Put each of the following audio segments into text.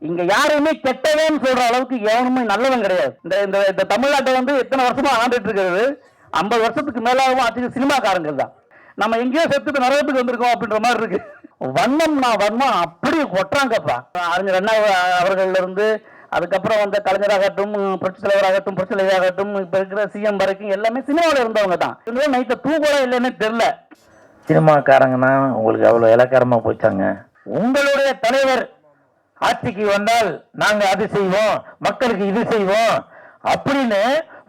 இங்க யாருமே கெட்டவன்னு சொல்ற அளவுக்கு எவனுமே நல்லவன் கிடையாது. இந்த இந்த இந்த தமிழ்நாட்டை வந்து எத்தனை வருஷமா ஆண்டுட்டு இருக்கிறது, 50 வருஷத்துக்கு மேலாகவும் ஆச்சு சினிமாக்காரங்கள் தான். நம்ம எங்கேயோ செத்துட்டு நரகத்துக்கு வந்திருக்கோம் அப்படின்ற மாதிரி இருக்கு. வண்ணம் நான் வண்ணம் அப்படி கொட்டுறாங்கப்பா. அறிஞர் அண்ணா அவர்கள் இருந்து அதுக்கப்புறம் வந்த கலைஞராகட்டும், புரட்சி தலைவராகட்டும், புரட்சி தலைவராகட்டும், இப்ப இருக்கிற சிஎம் வரைக்கும் எல்லாமே சினிமாவில் இருந்தவங்க தான். நைட்ட தூங்கல இல்லைன்னு தெரியல. சினிமாக்காரங்கன்னா உங்களுக்கு அவ்வளவு இலக்காரமா போச்சாங்க. உங்களுடைய தலைவர் ஆட்சிக்கு வந்தால் நாங்க அது செய்வோம், மக்களுக்கு இது செய்வோம் அப்படின்னு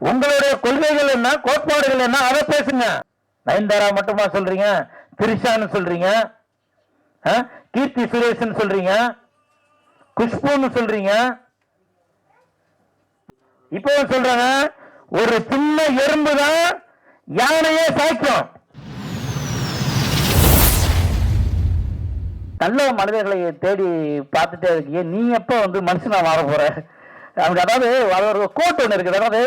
உங்களுடைய கொள்கைகள் என்ன, கோட்பாடுகள் என்ன, அதை பேசுங்க. நயன்தாரா மட்டுமா சொல்றீங்க, திரிஷான்னு சொல்றீங்க, கீர்த்தி சுரேஷன் சொல்றீங்க, குஷ்புன்னு சொல்றீங்க. இப்போ சொல்றாங்க ஒரு சின்ன எறும்பு தான் யானையே சாய்க்கும். நல்ல மனிதர்களை தேடி பார்த்துட்டே இருக்கிய நீ எப்ப வந்து மனுஷனா மாற போற? அதாவது ஒரு கோட் ஒன்று இருக்குது. அதாவது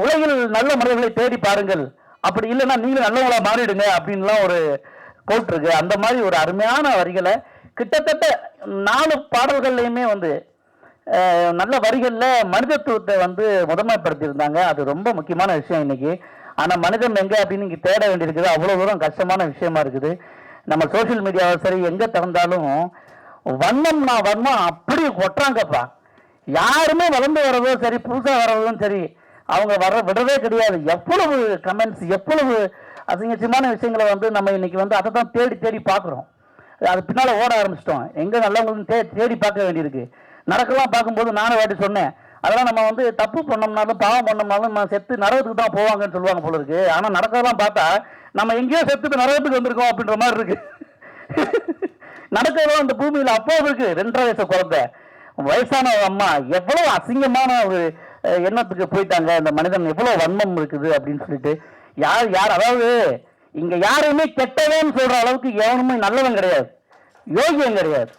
உலகில் நல்ல மனிதர்களை தேடி பாருங்கள், அப்படி இல்லைன்னா நீங்களும் நல்லவங்களா மாறிடுங்க அப்படின்லாம் ஒரு கோட் இருக்கு. அந்த மாதிரி ஒரு அருமையான வரிகளை கிட்டத்தட்ட 4 பாடல்கள்லையுமே வந்து நல்ல வரிகளில் மனிதத்துவத்தை வந்து முதன்மைப்படுத்தியிருந்தாங்க. அது ரொம்ப முக்கியமான விஷயம் இன்னைக்கு. ஆனால் மனிதன் எங்கே அப்படின்னு இங்கே தேட வேண்டியிருக்குது. அவ்வளோ தூரம் கஷ்டமான விஷயமா இருக்குது. நம்ம சோசியல் மீடியாவை சரி எங்கே திறந்தாலும் வண்ணம் நான் வண்ணம் அப்படி கொட்டுறாங்கப்பா. யாருமே வளர்ந்து வர்றதோ சரி, புதுசாக வர்றதும் சரி, அவங்க விடுறதே கிடையாது. எவ்வளவு கமெண்ட்ஸ், எவ்வளவு அசிங்கசியமான விஷயங்களை வந்து நம்ம இன்னைக்கு வந்து அதை தான் தேடி தேடி பார்க்குறோம். அது பின்னால் ஓட ஆரம்பிச்சிட்டோம். எங்கே நல்லவங்களும் தேடி பார்க்க வேண்டியிருக்கு. நடக்கலாம் பார்க்கும்போது நானும் வாட்டி சொன்னேன், அதெல்லாம் நம்ம வந்து தப்பு பண்ணோம்னாலும் பாவம் பண்ணோம்னாலும் நம்ம செத்து நரகத்துக்கு தான் போவாங்கன்னு சொல்லுவாங்க போல இருக்கு. ஆனால் நடக்கிறதெல்லாம் பார்த்தா நம்ம எங்கேயோ செத்துட்டு நரகத்துக்கு வந்திருக்கோம் அப்படின்ற மாதிரி இருக்கு. நடக்கிறதெல்லாம் அந்த பூமியில் அப்போ இருக்கு. 2.5 வயசு குழந்தை, வயசான அம்மா எவ்வளவு அசிங்கமான ஒரு எண்ணத்துக்கு போயிட்டாங்க. இந்த மனிதன் எவ்வளவு வன்மம் இருக்குது அப்படின்னு சொல்லிட்டு யார் அதாவது இங்க யாருமே கெட்டவன்னு சொல்ற அளவுக்கு எவனுமே நல்லவன் கிடையாது, யோகியம் கிடையாது.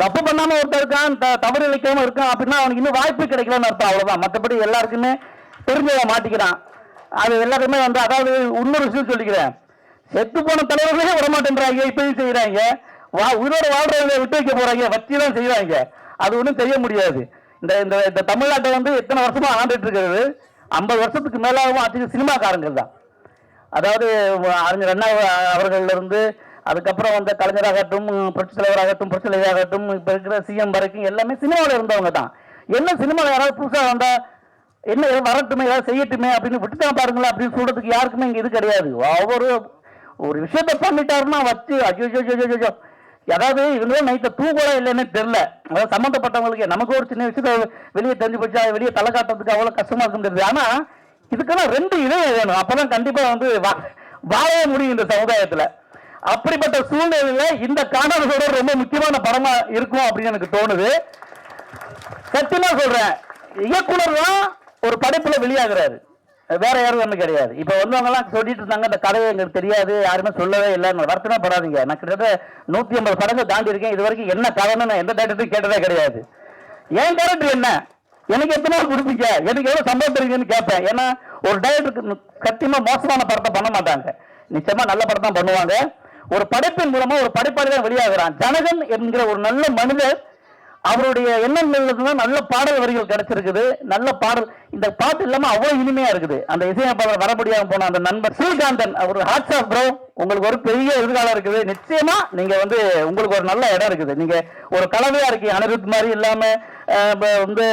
தப்பு பண்ணாம ஒருத்தர் இருக்கான், தவறு இழைக்காம இருக்கான் அப்படின்னா அவனுக்கு இன்னும் வாய்ப்பு கிடைக்கலன்னு அர்த்தம். அவ்வளவுதான். மற்றபடி எல்லாருக்குமே தெரிஞ்சவன் மாட்டிக்கிறான். அது எல்லாருமே வந்து அதாவது இன்னொரு விஷயம் சொல்லிக்கிறேன், செத்து போன தலைவர்களே விடமாட்டேன்றாங்க, இப்பயும் செய்யறாங்க. உயிரோட வாழ்றவங்க விட்டு வைக்க போறாங்க, வச்சுதான் செய்யறாங்க. அது ஒன்றும் செய்ய முடியாது. இந்த இந்த தமிழ்நாட்டை வந்து எத்தனை வருஷமா ஆண்டுட்டு இருக்கிறது, 50 வருஷத்துக்கு மேலாகவும் ஆச்சு சினிமாக்காரங்கள் தான். அதாவது அறிஞர் அண்ணா அவர்கள் இருந்து அதுக்கப்புறம் வந்த கலைஞராகட்டும், புரட்சி தலைவராகட்டும், புரட்சி தலைவராகட்டும், இப்ப இருக்கிற சிஎம் வரைக்கும் எல்லாமே சினிமாவில் இருந்தவங்க தான். என்ன சினிமாவில் யாராவது புதுசாக வந்தா என்ன வரட்டுமே, ஏதாவது செய்யட்டுமே அப்படின்னு விட்டுதான் பாருங்களேன் அப்படின்னு சொல்றதுக்கு யாருக்குமே இங்க இது கிடையாது. ஒரு விஷயத்த பண்ணிட்டாருன்னா வச்சு அஜோ. அதாவது இவங்களும் நைட்ட தூங்கல இல்லைன்னு தெரியல. அதாவது சம்பந்தப்பட்டவங்களுக்கு நமக்கு ஒரு சின்ன விஷயத்த வெளியே தெரிஞ்சு போச்சா, வெளியே தலை காட்டுறதுக்கு அவ்வளவு கஷ்டமா இருக்க முடியாது. ஆனா இதுக்கெல்லாம் 2 இதயம் வேணும், அப்பதான் கண்டிப்பா வந்து வாழவே முடியும் இந்த சமுதாயத்துல. அப்படிப்பட்ட சூழ்நிலையில இந்த காணொலியோட ரொம்ப முக்கியமான படமா இருக்கும் அப்படின்னு எனக்கு தோணுது. சத்தியமா சொல்றேன், இயக்குனர் தான் ஒரு படைப்புல வெளியாகிறாரு, வேற யாரும் ஒண்ணு கிடையாது. இப்ப வந்தவங்க எல்லாம் சொல்லிட்டு இருந்தாங்க இந்த கதையை எங்களுக்கு தெரியாது, யாருமே சொல்லவே இல்லை. வருத்தமே படாதீங்க, நான் கிட்டத்தட்ட 150 படங்கள் தாண்டி இருக்கேன். இது வரைக்கும் என்ன கதைன்னு நான் எந்த டேரக்டரும் கேட்டதே கிடையாது. என் கேரக்டர் என்ன, எனக்கு எத்தனை நாள் கொடுப்பீங்க, எனக்கு எவ்வளவு சம்பளம் தருவீங்கன்னு கேட்பேன். ஏன்னா ஒரு டைரக்டருக்கு சத்தியமா மோசமான படத்தை பண்ண மாட்டாங்க, நிச்சயமா நல்ல படம் தான் பண்ணுவாங்க. ஒரு படைப்பின் மூலமா ஒரு படைப்பாளி தான் வெளியாகிறான். ஜனகன் என்கிற ஒரு நல்ல மனிதர், அவருடைய எண்ணங்கள் நல்ல பாடல் வரிகள் கிடைச்சிருக்குது, நல்ல பாடல். இந்த பாட்டு இல்லாம அவ்வளவு இனிமையா இருக்குது. அந்த இசையமைப்பாளர் வர முடியாம போன அந்த நண்பர் ஸ்ரீகாந்தன், அவர் ஹாட்ஸ் ஆஃப் ப்ரோ, உங்களுக்கு ஒரு பெரிய எதிர்காலம் இருக்குது. நிச்சயமா நீங்க வந்து உங்களுக்கு ஒரு நல்ல இடம் இருக்குது. நீங்க ஒரு கலவையா இருக்கீங்க, அனிருத் மாதிரி இல்லாம வந்து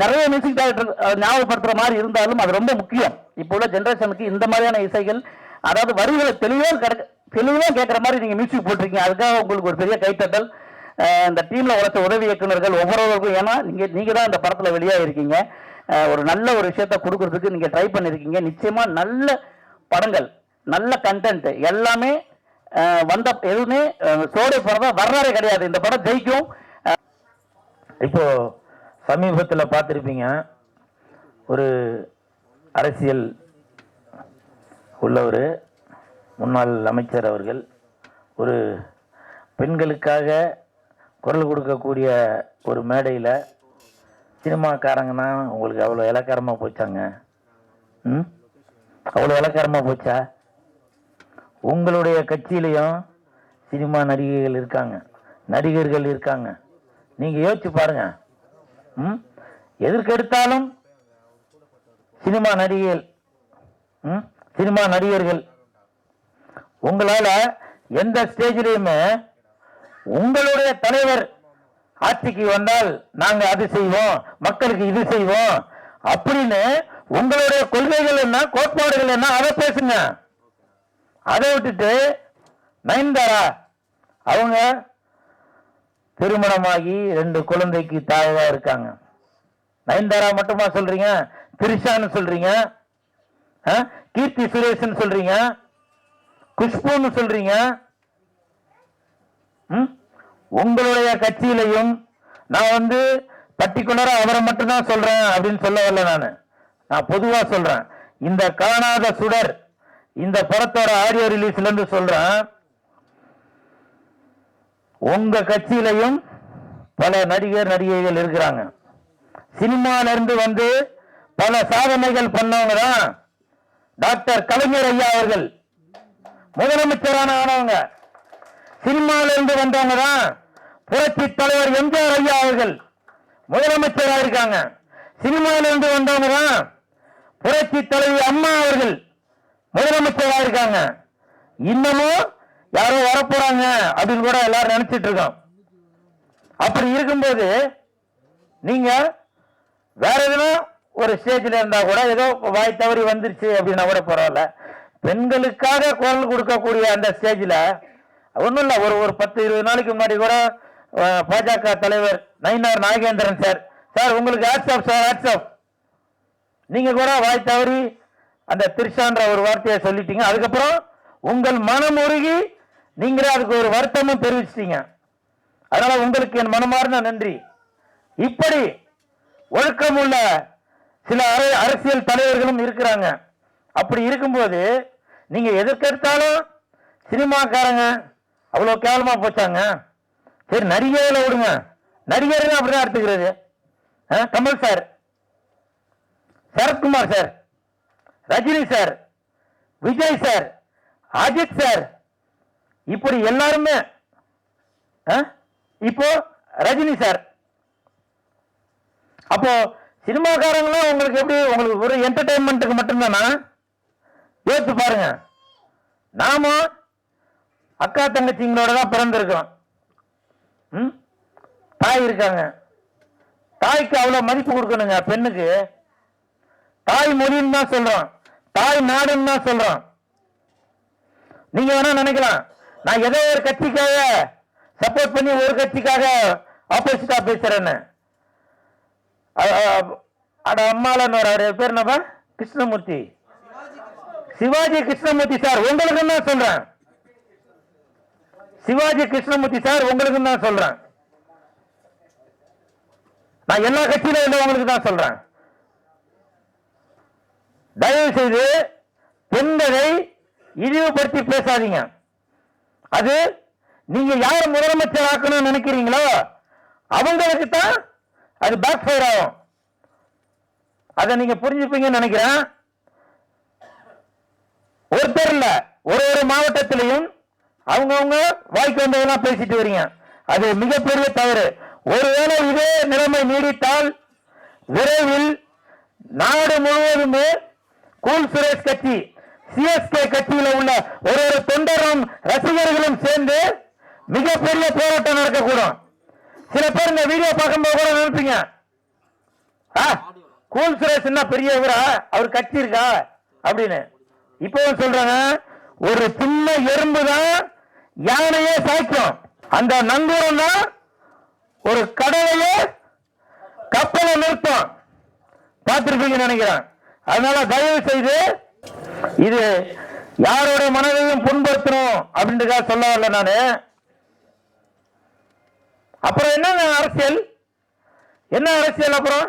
நிறைய மியூசிக் டைரக்டர் ஞாபகப்படுத்துற மாதிரி இருந்தாலும் அது ரொம்ப முக்கியம். இப்போ உள்ள ஜெனரேஷனுக்கு இந்த மாதிரியான இசைகள், அதாவது வரிகளை தெளிவா கேட்கிற மாதிரி நீங்க மியூசிக் போட்டிருக்கீங்க. அதுக்காக உங்களுக்கு ஒரு பெரிய கைத்தட்டல். இந்த டீம்ல உழைச்ச உதவி இயக்குநர்கள் ஒவ்வொருவருக்கும், ஏன்னா நீங்க தான் இந்த படத்துல வெளியா இருக்கீங்க. ஒரு நல்ல ஒரு விஷயத்த கொடுக்கறதுக்கு நீங்க ட்ரை பண்ணிருக்கீங்க. நிச்சயமா நல்ல படங்கள், நல்ல கண்டென்ட் எல்லாமே வந்த எதுவுமே சோடை படம் வர்றாரே கிடையாது. இந்த படம் ஜெயிக்கும். இப்போ சமீபத்தில் பார்த்துருப்பீங்க, ஒரு அரசியல் உள்ளவர் முன்னாள் அமைச்சர் அவர்கள் ஒரு பெண்களுக்காக குரல் கொடுக்கக்கூடிய ஒரு மேடையில் சினிமாக்காரங்கன்னா உங்களுக்கு அவ்வளோ இலக்காரமாக போச்சாங்க. அவ்வளோ இலக்காரமாக போச்சா? உங்களுடைய கட்சியிலையும் சினிமா நடிகைகள் இருக்காங்க, நடிகர்கள் இருக்காங்க. நீங்க யோசிச்சு பாருங்க. எதற்கெடுத்தாலும் சினிமா நடிகைகள், சினிமா நடிகர்கள். உங்களால எந்த ஸ்டேஜிலையுமே உங்களுடைய தலைவர் ஆட்சிக்கு வந்தால் நாங்க அது செய்வோம், மக்களுக்கு இது செய்வோம் அப்படின்னு உங்களுடைய கொள்கைகள் என்ன, கோட்பாடுகள் என்ன, அதை பேசுங்க. அதை விட்டுட்டு நயன்தாரா அவங்க திருமணமாகி 2 குழந்தைக்கு தாயா இருக்காங்க. நயன்தாரா மட்டுமா சொல்றீங்க? திரிஷான்னு சொல்றீங்க, கீர்த்தி சுரேஷன் சொல்றீங்க, குஷ்புன்னு சொல்றீங்க. உங்களுடைய கட்சியிலையும் நான் பர்டிகுலரா அவரை மட்டும்தான் சொல்றேன் அப்படின்னு சொல்ல வரல. நான் பொதுவா சொல்றேன். இந்த காணாத சுடர் இந்த படத்தோட ஆடியோ ரிலீஸ்ல இருந்து சொல்றேன். உங்க கட்சியிலையும் பல நடிகர் நடிகைகள் இருக்கிறாங்க. சினிமால இருந்து பல சாதனைகள் பண்ணவங்க தான் டாக்டர் கலைஞர் ஐயா அவர்கள். முதலமைச்சரான ஆனவங்க சினிமால இருந்து வந்தவங்க தான் புரட்சி தலைவர் எம்ஜிஆர் ஐயா அவர்கள் முதலமைச்சராக இருக்காங்க. சினிமால இருந்து வந்தவங்க தான் புரட்சி தலைவி அம்மா அவர்கள் முதலமைச்சராக இருக்காங்க. இன்னமும் யாரோ வரப்போறாங்க அப்படின்னு கூட எல்லாரும் நினைச்சிட்டு இருக்கோம். அப்படி இருக்கும்போது நீங்க வேற எதுனா ஒரு ஸ்டேஜ்ல இருந்தா கூட ஏதோ வாய் தவறி வந்துருச்சு அப்படின்னா கூட பரவாயில்ல. பெண்களுக்காக குரல் கொடுக்கக்கூடிய அந்த ஸ்டேஜ்ல ஒன்றும் இல்லை. ஒரு 10-20 நாளைக்கு முன்னாடி கூட பாஜக தலைவர் நயினார் நாகேந்திரன் சார் உங்களுக்கு வாட்ஸ்அப் சார் வாட்ஸ்அப் நீங்க கூட வாய் தவறி அந்த திரிஷான்ற ஒரு வார்த்தையை சொல்லிட்டீங்க. அதுக்கப்புறம் உங்கள் மனம் உருகி நீங்களே அதுக்கு ஒரு வருத்தமும் தெரிவிச்சிட்டீங்க. அதனால உங்களுக்கு என் மனமார்ந்த நன்றி. இப்படி ஒழுக்கமுள்ள சில அரசியல் தலைவர்களும் இருக்கிறாங்க. அப்படி இருக்கும்போது நீங்க எதற்கெடுத்தாலும் சினிமாக்காரங்க அவ்வளவு கேவலமா போச்சாங்க. சரி, நடிகர்களை விடுங்க. நடிகர்கள் அப்படிதான் எடுத்துக்கிறது. Kamal sir, Sarathkumar sir, Rajini sir, Vijay sir, Ajith sir, இப்படி எல்லாருமே. இப்போ ரஜினி சார். அப்போ சினிமாக்காரங்களும் உங்களுக்கு எப்படி, உங்களுக்கு ஒரு என்டர்டைன்மெண்ட்டுக்கு மட்டும்தானா? யோசிச்சு பாருங்க. நாம அக்கா தங்கச்சிங்களோட தான் பிறந்திருக்கிறோம். தாய் இருக்காங்க. தாய்க்கு அவ்வளவு மதிப்பு கொடுக்கணுங்க. பெண்ணுக்கு தாய் மொழின்னு தான் சொல்றோம், தாய் நாடுன்னு தான் சொல்றோம். நீங்க வேணா நினைக்கலாம் நான் ஏதோ ஒரு கட்சிக்காக சப்போர்ட் பண்ணி ஒரு கட்சிக்காக ஆப்போசிட்டா பேசுறேன்னு. அம்மாலன்னு ஒரு பேர் என்னப்பா, கிருஷ்ணமூர்த்தி, சிவாஜி கிருஷ்ணமூர்த்தி சார் உங்களுக்கு தான் சொல்றேன். சிவாஜி கிருஷ்ணமூர்த்தி சார் உங்களுக்கு தான் சொல்றேன். நான் எல்லா கட்சியில உள்ளவங்களுக்கு தான் சொல்றேன். தயவு செய்து பெண்களை இழிவுபடுத்தி பேசாதீங்க. அது நீங்க யார் முதலமைச்சர் ஆக்கணும்னு நினைக்கிறீங்களோ அவங்களுக்கு தான் அது பேக் ஃபயர் ஆகும். அதை நீங்க புரிஞ்சுப்பீங்கன்னு நினைக்கிறேன். ஒருத்தர் இல்ல, ஒரு மாவட்டத்திலையும் அவங்கவுங்க வாய்க்கு வந்ததெல்லாம் பேசிட்டு வரீங்க. அது மிகப்பெரிய தவறு. ஒருவேளை இதே நிலைமை நீடித்தால் விரைவில் நாடு முழுவதுமே கூல் சுரேஷ் கட்சி, சிஎஸ்கே கட்சியில உள்ள ஒரு தொண்டரும் ரசிகர்களும் சேர்ந்து மிகப்பெரிய போராட்டம் நடக்கக்கூடும். சில பேர் இந்த வீடியோ பார்க்கும்போது கூட நினைப்பீங்க, கூல் சுரேஷ் என்ன பெரியவரா, அவர் கட்சி இருக்கா அப்படின்னு. இப்பவும் சொல்றாங்க, ஒரு சின்ன எறும்பு தான் யானையே சாய்க்கும். அந்த நங்கூரம் தான் ஒரு கடலையே கப்பலை நிறுத்தும். பார்த்திருப்பீங்கன்னு நினைக்கிறேன். அதனால தயவு செய்து இது யாரோட மனதையும் புண்படுத்தணும் அப்படின்றதுக்காக சொல்ல வரல நானு. அப்புறம் என்ன அரசியல், என்ன அரசியல்? அப்புறம்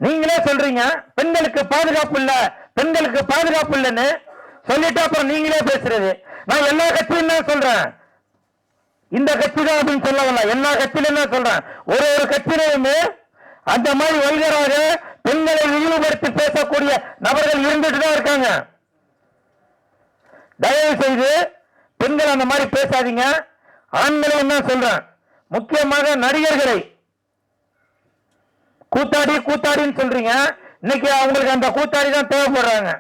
நீங்களே சொல்றீங்க பெண்களுக்கு பாதுகாப்பு இல்ல, பெண்களுக்கு பாதுகாப்பு இல்லைன்னு சொல்லிட்டு அப்புறம் நீங்களே பேசுறது. நான் எல்லா கட்சியும் தான் சொல்றேன், இந்த கட்சி தான் அப்படின்னு சொல்ல வரல, எல்லா கட்சியிலும் தான் சொல்றேன். ஒரு கட்சியிலுமே அந்த மாதிரி வல்கராக பெண்களை இழிவுபடுத்தி பேசக்கூடிய நபர்கள் இருந்துட்டு தான் இருக்காங்க. தயவு செய்து பெண்கள் அந்த மாதிரி பேசாதீங்க. ஆண்களையும் தான் சொல்றேன், முக்கியமாக நடிகர்களை கூத்தாடின்னு சொல்றீங்க. இன்னைக்கு அவங்களுக்கு அந்த கூத்தாடி தான் தேவைப்படுறாங்க.